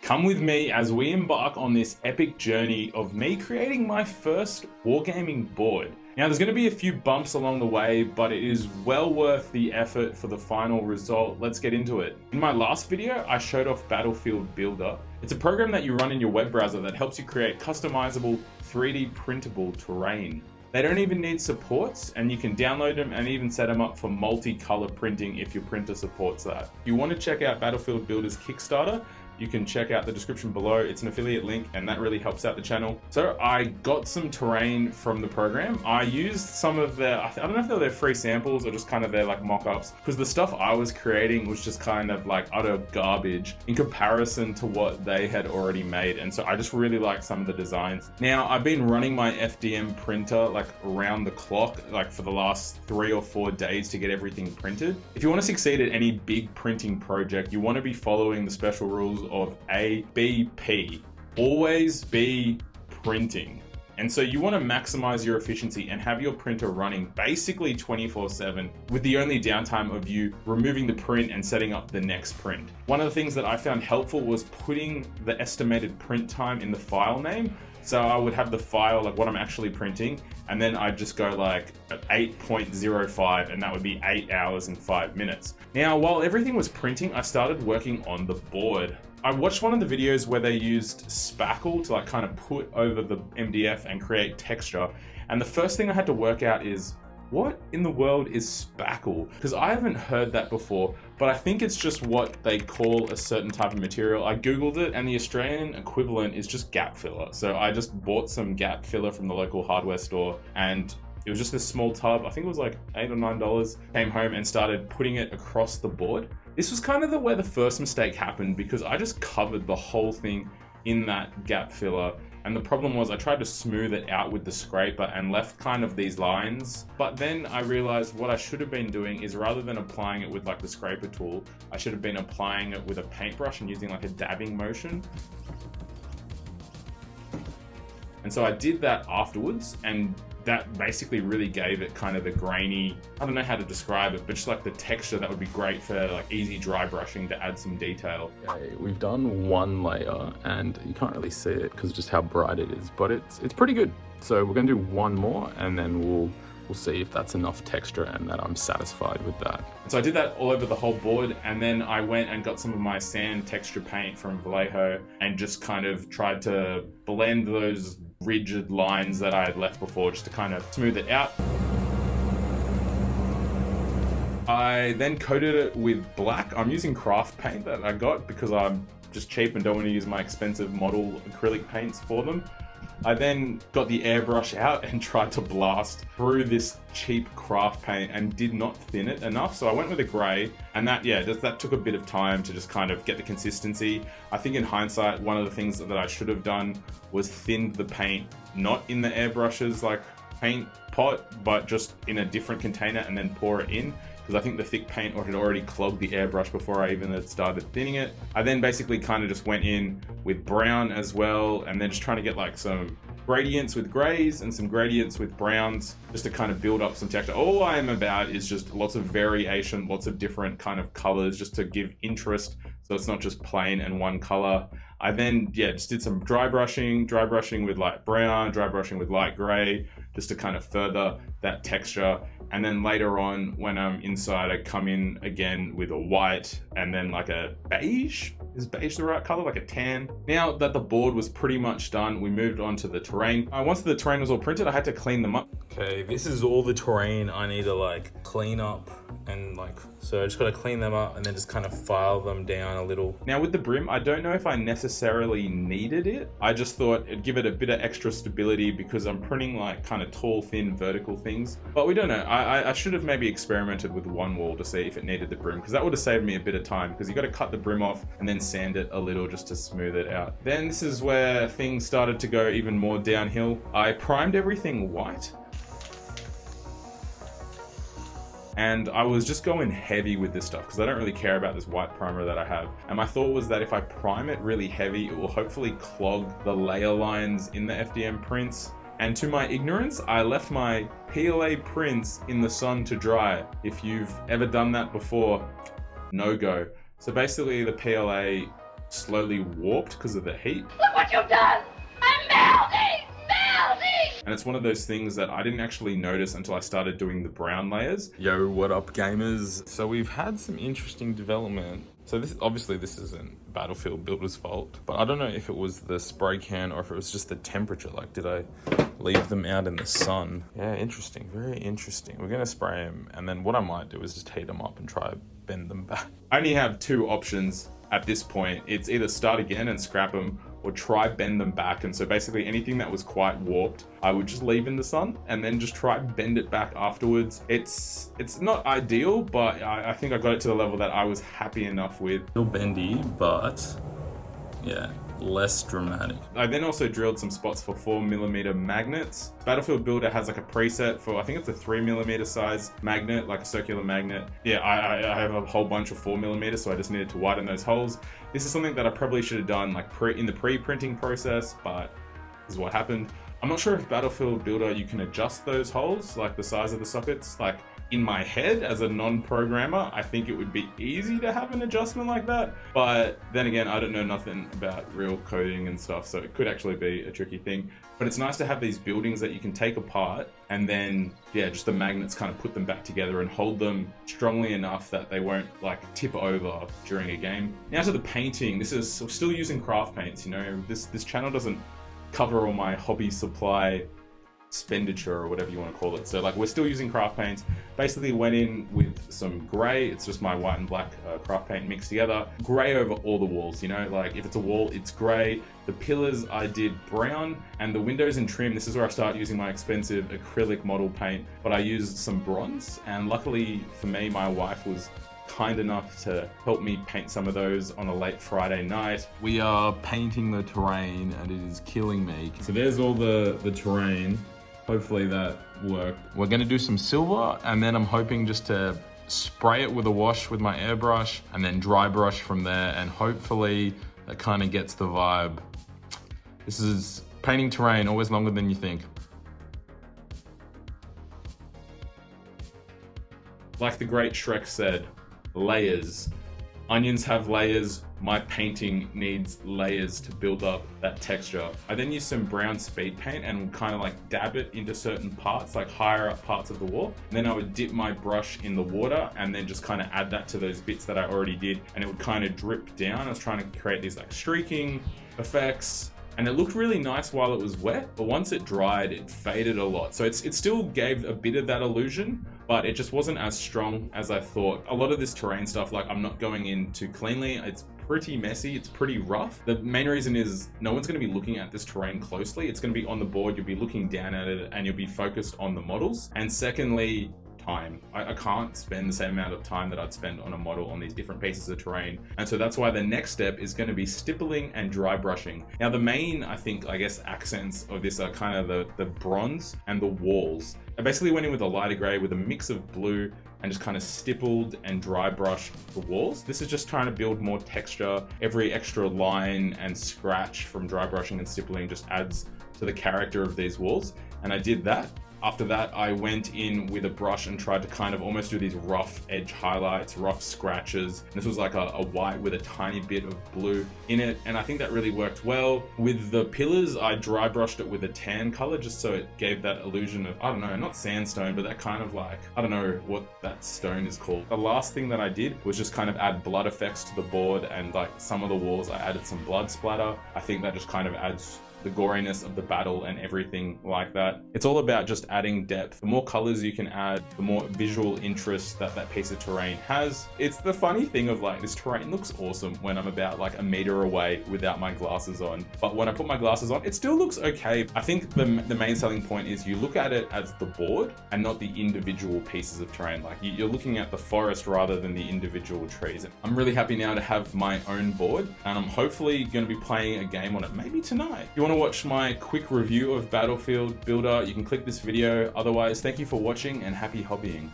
Come with me as we embark on this epic journey of me creating my first Wargaming board. Now there's going to be a few bumps along the way, but it is well worth the effort for the final result. Let's get into it. In my last video, I showed off Battlefield Builder. It's a program that you run in your web browser that helps you create customizable 3D printable terrain. They don't even need supports, and you can download them and even set them up for multicolor printing if your printer supports that. If you want to check out Battlefield Builder's Kickstarter, you can check out the description below. It's an affiliate link and that really helps out the channel. So I got some terrain from the program. I used some of their, I don't know if they're their free samples or just kind of their like mock-ups, because the stuff I was creating was just kind of like utter garbage in comparison to what they had already made. And so I just really like some of the designs. Now I've been running my FDM printer like around the clock, like for the last 3 or 4 days to get everything printed. If you want to succeed at any big printing project, you want to be following the special rules of ABP. Always be printing. And so you want to maximize your efficiency and have your printer running basically 24/7 with the only downtime of you removing the print and setting up the next print. One of the things that I found helpful was putting the estimated print time in the file name. So I would have the file, like what I'm actually printing, and then I'd just go like 8.05, and that would be 8 hours and 5 minutes. Now, while everything was printing, I started working on the board. I watched one of the videos where they used spackle to like kind of put over the MDF and create texture. And the first thing I had to work out is, what in the world is spackle? Because I haven't heard that before, but I think it's just what they call a certain type of material. I Googled it and the Australian equivalent is just gap filler. So I just bought some gap filler from the local hardware store, and it was just this small tub. I think it was like $8 or $9. Came home and started putting it across the board. This was kind of where the first mistake happened, because I just covered the whole thing in that gap filler. And the problem was I tried to smooth it out with the scraper and left kind of these lines. But then I realized what I should have been doing is, rather than applying it with like the scraper tool, I should have been applying it with a paintbrush and using like a dabbing motion. And so I did that afterwards, and that basically really gave it kind of the grainy, I don't know how to describe it, but just like the texture that would be great for like easy dry brushing to add some detail. Okay, we've done one layer and you can't really see it because of just how bright it is, but it's pretty good. So we're gonna do one more and then we'll see if that's enough texture and that I'm satisfied with that. So I did that all over the whole board, and then I went and got some of my sand texture paint from Vallejo and just kind of tried to blend those rigid lines that I had left before just to kind of smooth it out. I then coated it with black. I'm using craft paint that I got because I'm just cheap and don't want to use my expensive model acrylic paints for them. I then got the airbrush out and tried to blast through this cheap craft paint and did not thin it enough. So I went with a gray, and that took a bit of time to just kind of get the consistency. I think in hindsight, one of the things that I should have done was thinned the paint, not in the airbrush's like paint pot, but just in a different container and then pour it in. Because I think the thick paint had already clogged the airbrush before I even had started thinning it. I then basically kind of just went in with brown as well, and then just trying to get like some gradients with grays and some gradients with browns, just to kind of build up some texture. All I am about is just lots of variation, lots of different kind of colors, just to give interest, so it's not just plain and one color. I then, just did some dry brushing with light brown, dry brushing with light gray, just to kind of further that texture. And then later on, when I'm inside, I come in again with a white and then like a beige. Is beige the right color? Like a tan. Now that the board was pretty much done, we moved on to the terrain. Once the terrain was all printed, I had to clean them up. Okay, this is all the terrain I need to like clean up, and like, so I just gotta clean them up and then just kind of file them down a little. Now with the brim, I don't know if I necessarily needed it. I just thought it'd give it a bit of extra stability because I'm printing like kind of tall, thin, vertical things. But we don't know. I should have maybe experimented with one wall to see if it needed the brim, because that would have saved me a bit of time, because you got to cut the brim off and then sand it a little just to smooth it out. Then this is where things started to go even more downhill. I primed everything white. And I was just going heavy with this stuff because I don't really care about this white primer that I have. And my thought was that if I prime it really heavy, it will hopefully clog the layer lines in the FDM prints. And to my ignorance, I left my PLA prints in the sun to dry. If you've ever done that before, no go. So basically the PLA slowly warped because of the heat. Look what you've done! I'm melting! Melting! And it's one of those things that I didn't actually notice until I started doing the brown layers. Yo, what up, gamers? So we've had some interesting development. So this isn't Battlefield Builder's fault, but I don't know if it was the spray can or if it was just the temperature. Like, did I leave them out in the sun? Yeah, interesting, very interesting. We're gonna spray them, and then what I might do is just heat them up and try bend them back. I only have two options at this point. It's either start again and scrap them, or try bend them back. And so basically anything that was quite warped, I would just leave in the sun and then just try bend it back afterwards. It's not ideal, but I think I got it to the level that I was happy enough with. Still bendy, but yeah, less dramatic. I then also drilled some spots for 4mm magnets. Battlefield Builder has like a preset for, I think it's a 3mm size magnet, like a circular magnet. Yeah, I have a whole bunch of 4mm, so I just needed to widen those holes. This is something that I probably should have done like in the pre-printing process, but this is what happened. I'm not sure if Battlefield Builder, you can adjust those holes, like the size of the sockets. Like, in my head, as a non-programmer, I think it would be easy to have an adjustment like that. But then again, I don't know nothing about real coding and stuff, so it could actually be a tricky thing. But it's nice to have these buildings that you can take apart and then, yeah, just the magnets kind of put them back together and hold them strongly enough that they won't like tip over during a game. Now to the painting, this is still using craft paints, you know, this channel doesn't cover all my hobby supply expenditure or whatever you want to call it. So like, we're still using craft paints. Basically went in with some gray. It's just my white and black craft paint mixed together. Gray over all the walls, you know, like if it's a wall, it's gray. The pillars I did brown, and the windows and trim, this is where I start using my expensive acrylic model paint, but I used some bronze, and luckily for me, my wife was kind enough to help me paint some of those on a late Friday night. We are painting the terrain and it is killing me. So there's all the terrain. Hopefully that worked. We're gonna do some silver, and then I'm hoping just to spray it with a wash with my airbrush and then dry brush from there, and hopefully that kind of gets the vibe. This is painting terrain, always longer than you think. Like the great Shrek said, layers. Onions have layers. My painting needs layers to build up that texture. I then use some brown speed paint and kind of like dab it into certain parts, like higher up parts of the wall. And then I would dip my brush in the water and then just kind of add that to those bits that I already did, and it would kind of drip down. I was trying to create these like streaking effects, and it looked really nice while it was wet, but once it dried, it faded a lot. So it still gave a bit of that illusion, but it just wasn't as strong as I thought. A lot of this terrain stuff, like, I'm not going in too cleanly. It's pretty messy, it's pretty rough. The main reason is no one's going to be looking at this terrain closely. It's going to be on the board, you'll be looking down at it, and you'll be focused on the models. And secondly, time. I can't spend the same amount of time that I'd spend on a model on these different pieces of terrain. And so that's why the next step is going to be stippling and dry brushing. Now the main, I guess accents of this are kind of the bronze and the walls. I basically went in with a lighter gray with a mix of blue and just kind of stippled and dry brushed the walls. This is just trying to build more texture. Every extra line and scratch from dry brushing and stippling just adds to the character of these walls. And I did that. After that, I went in with a brush and tried to kind of almost do these rough edge highlights, rough scratches. This was like a white with a tiny bit of blue in it, and I think that really worked well. With the pillars, I dry brushed it with a tan color just so it gave that illusion of, I don't know, not sandstone, but that kind of like, I don't know what that stone is called. The last thing that I did was just kind of add blood effects to the board, and like some of the walls, I added some blood splatter. I think that just kind of adds the goriness of the battle and everything like that. It's all about just adding depth. The more colors you can add, the more visual interest that piece of terrain has. It's the funny thing of like, this terrain looks awesome when I'm about like a meter away without my glasses on. But when I put my glasses on, it still looks okay. I think the main selling point is you look at it as the board and not the individual pieces of terrain. Like you're looking at the forest rather than the individual trees. I'm really happy now to have my own board, and I'm hopefully going to be playing a game on it maybe tonight. If you want to watch my quick review of Battlefield Builder, you can click this video. Otherwise, thank you for watching and happy hobbying.